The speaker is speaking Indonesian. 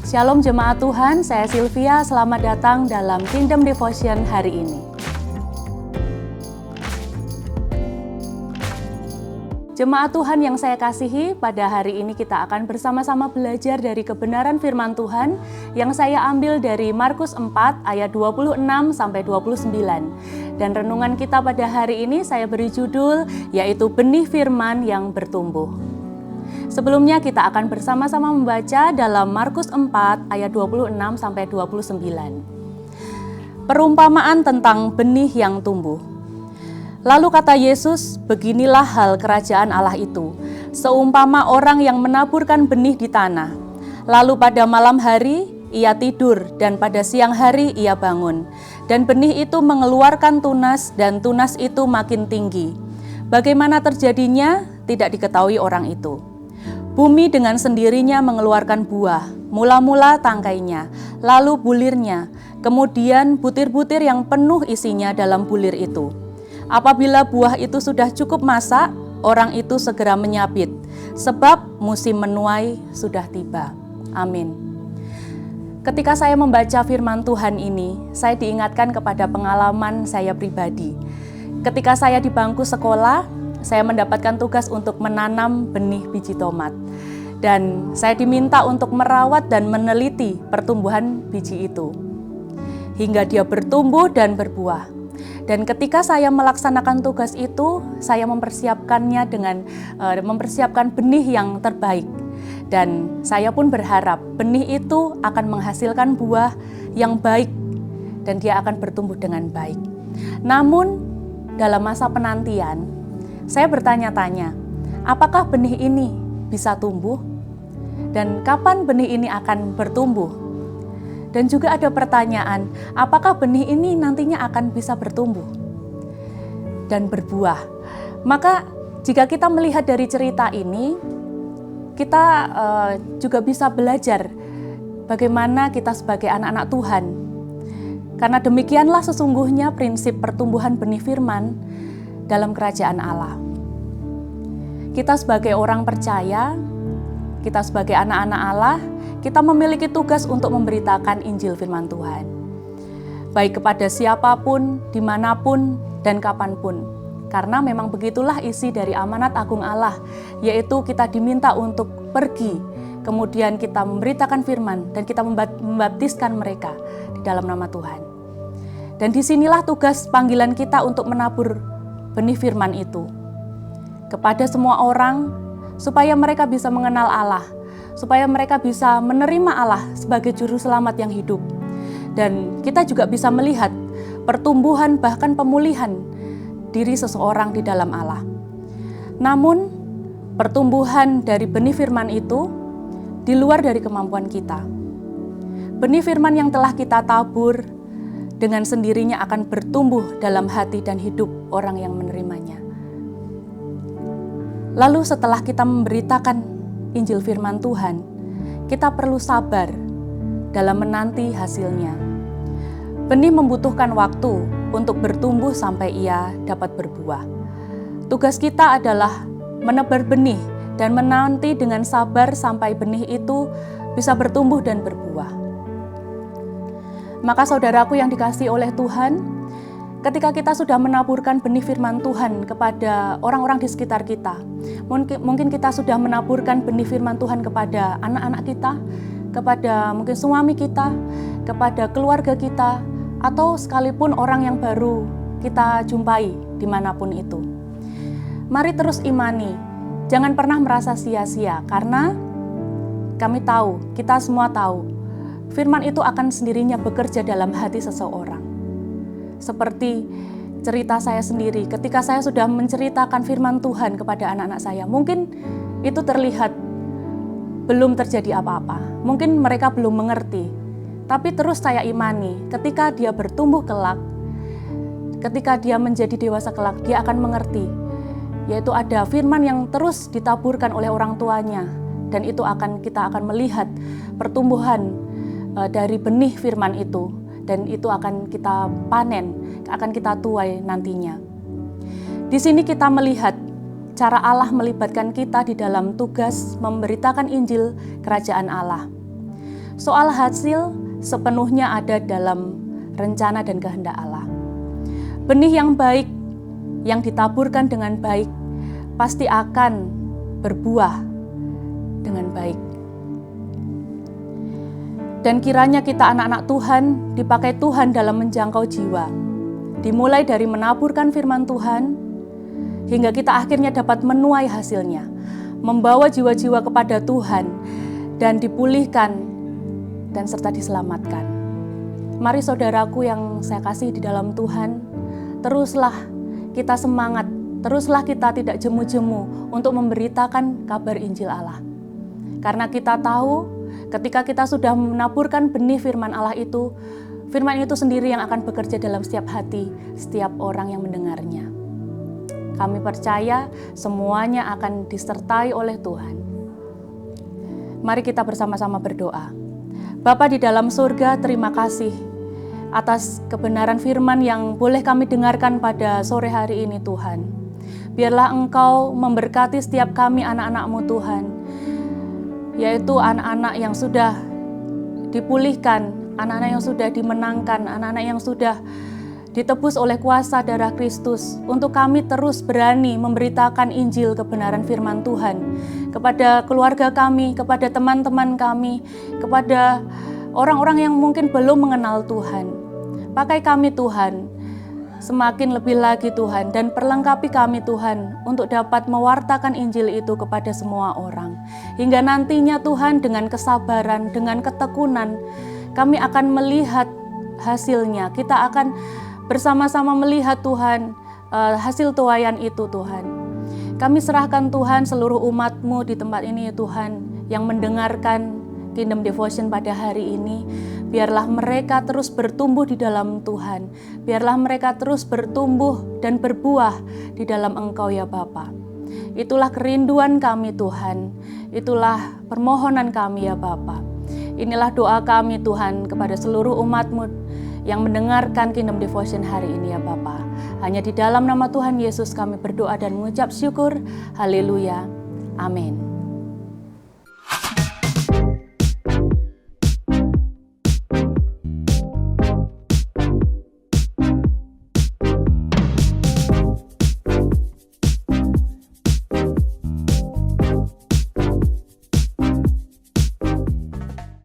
Shalom jemaat Tuhan, saya Sylvia, selamat datang dalam Kingdom Devotion hari ini. Jemaat Tuhan yang saya kasihi, pada hari ini kita akan bersama-sama belajar dari kebenaran firman Tuhan yang saya ambil dari Markus 4 ayat 26 sampai 29. Dan renungan kita pada hari ini saya beri judul yaitu benih firman yang bertumbuh. Sebelumnya kita akan bersama-sama membaca dalam Markus 4 ayat 26 sampai 29. Perumpamaan tentang benih yang tumbuh. Lalu kata Yesus, beginilah hal kerajaan Allah itu, seumpama orang yang menaburkan benih di tanah. Lalu pada malam hari ia tidur dan pada siang hari ia bangun. Dan benih itu mengeluarkan tunas dan tunas itu makin tinggi. Bagaimana terjadinya tidak diketahui orang itu. Bumi dengan sendirinya mengeluarkan buah, mula-mula tangkainya, lalu bulirnya, kemudian butir-butir yang penuh isinya dalam bulir itu. Apabila buah itu sudah cukup masak, orang itu segera menyabit, sebab musim menuai sudah tiba. Amin. Ketika saya membaca firman Tuhan ini, saya diingatkan kepada pengalaman saya pribadi. Ketika saya di bangku sekolah, saya mendapatkan tugas untuk menanam benih biji tomat. Dan saya diminta untuk merawat dan meneliti pertumbuhan biji itu, hingga dia bertumbuh dan berbuah. Dan ketika saya melaksanakan tugas itu, saya mempersiapkannya dengan mempersiapkan benih yang terbaik. Dan saya pun berharap benih itu akan menghasilkan buah yang baik dan dia akan bertumbuh dengan baik. Namun dalam masa penantian, saya bertanya-tanya, apakah benih ini bisa tumbuh? Dan kapan benih ini akan bertumbuh? Dan juga ada pertanyaan, apakah benih ini nantinya akan bisa bertumbuh dan berbuah? Maka jika kita melihat dari cerita ini, kita juga bisa belajar bagaimana kita sebagai anak-anak Tuhan. Karena demikianlah sesungguhnya prinsip pertumbuhan benih firman dalam kerajaan Allah. Kita sebagai orang percaya, kita sebagai anak-anak Allah, kita memiliki tugas untuk memberitakan Injil firman Tuhan. Baik kepada siapapun, dimanapun, dan kapanpun. Karena memang begitulah isi dari amanat agung Allah, yaitu kita diminta untuk pergi, kemudian kita memberitakan firman, dan kita membaptiskan mereka di dalam nama Tuhan. Dan disinilah tugas panggilan kita untuk menabur benih firman itu kepada semua orang, supaya mereka bisa mengenal Allah, supaya mereka bisa menerima Allah sebagai juru selamat yang hidup. Dan kita juga bisa melihat pertumbuhan bahkan pemulihan diri seseorang di dalam Allah. Namun, pertumbuhan dari benih firman itu di luar dari kemampuan kita. Benih firman yang telah kita tabur dengan sendirinya akan bertumbuh dalam hati dan hidup orang yang menerimanya. Lalu setelah kita memberitakan Injil firman Tuhan, kita perlu sabar dalam menanti hasilnya. Benih membutuhkan waktu untuk bertumbuh sampai ia dapat berbuah. Tugas kita adalah menebar benih dan menanti dengan sabar sampai benih itu bisa bertumbuh dan berbuah. Maka saudaraku yang dikasihi oleh Tuhan, ketika kita sudah menaburkan benih firman Tuhan kepada orang-orang di sekitar kita, mungkin kita sudah menaburkan benih firman Tuhan kepada anak-anak kita, kepada mungkin suami kita, kepada keluarga kita, atau sekalipun orang yang baru kita jumpai dimanapun itu. Mari terus imani, jangan pernah merasa sia-sia, karena kami tahu, kita semua tahu, firman itu akan sendirinya bekerja dalam hati seseorang. Seperti cerita saya sendiri, ketika saya sudah menceritakan firman Tuhan kepada anak-anak saya, mungkin itu terlihat belum terjadi apa-apa, mungkin mereka belum mengerti, tapi terus saya imani, ketika dia bertumbuh kelak, ketika dia menjadi dewasa kelak, dia akan mengerti, yaitu ada firman yang terus ditaburkan oleh orang tuanya, dan itu kita akan melihat pertumbuhan dari benih firman itu, dan itu akan kita panen, akan kita tuai nantinya. Di sini kita melihat cara Allah melibatkan kita di dalam tugas memberitakan Injil Kerajaan Allah. Soal hasil sepenuhnya ada dalam rencana dan kehendak Allah. Benih yang baik, yang ditaburkan dengan baik, pasti akan berbuah dengan baik. Dan kiranya kita anak-anak Tuhan dipakai Tuhan dalam menjangkau jiwa. Dimulai dari menaburkan firman Tuhan, hingga kita akhirnya dapat menuai hasilnya. Membawa jiwa-jiwa kepada Tuhan dan dipulihkan dan serta diselamatkan. Mari saudaraku yang saya kasih di dalam Tuhan, teruslah kita semangat, teruslah kita tidak jemu-jemu untuk memberitakan kabar Injil Allah. Karena kita tahu ketika kita sudah menaburkan benih firman Allah itu, firman itu sendiri yang akan bekerja dalam setiap hati, setiap orang yang mendengarnya. Kami percaya semuanya akan disertai oleh Tuhan. Mari kita bersama-sama berdoa. Bapa di dalam surga, terima kasih atas kebenaran firman yang boleh kami dengarkan pada sore hari ini Tuhan. Biarlah Engkau memberkati setiap kami anak-anak-Mu Tuhan, yaitu anak-anak yang sudah dipulihkan, anak-anak yang sudah dimenangkan, anak-anak yang sudah ditebus oleh kuasa darah Kristus, untuk kami terus berani memberitakan Injil kebenaran firman Tuhan kepada keluarga kami, kepada teman-teman kami, kepada orang-orang yang mungkin belum mengenal Tuhan. Pakai kami Tuhan, semakin lebih lagi Tuhan, dan perlengkapi kami Tuhan untuk dapat mewartakan Injil itu kepada semua orang. Hingga nantinya Tuhan dengan kesabaran, dengan ketekunan, kami akan melihat hasilnya. Kita akan bersama-sama melihat Tuhan, hasil tuaian itu Tuhan. Kami serahkan Tuhan seluruh umat-Mu di tempat ini Tuhan, yang mendengarkan Kingdom Devotion pada hari ini. Biarlah mereka terus bertumbuh di dalam Tuhan. Biarlah mereka terus bertumbuh dan berbuah di dalam Engkau ya Bapa. Itulah kerinduan kami Tuhan. Itulah permohonan kami ya Bapa. Inilah doa kami Tuhan kepada seluruh umat-Mu yang mendengarkan Kingdom Devotion hari ini ya Bapa. Hanya di dalam nama Tuhan Yesus kami berdoa dan mengucap syukur. Haleluya. Amin.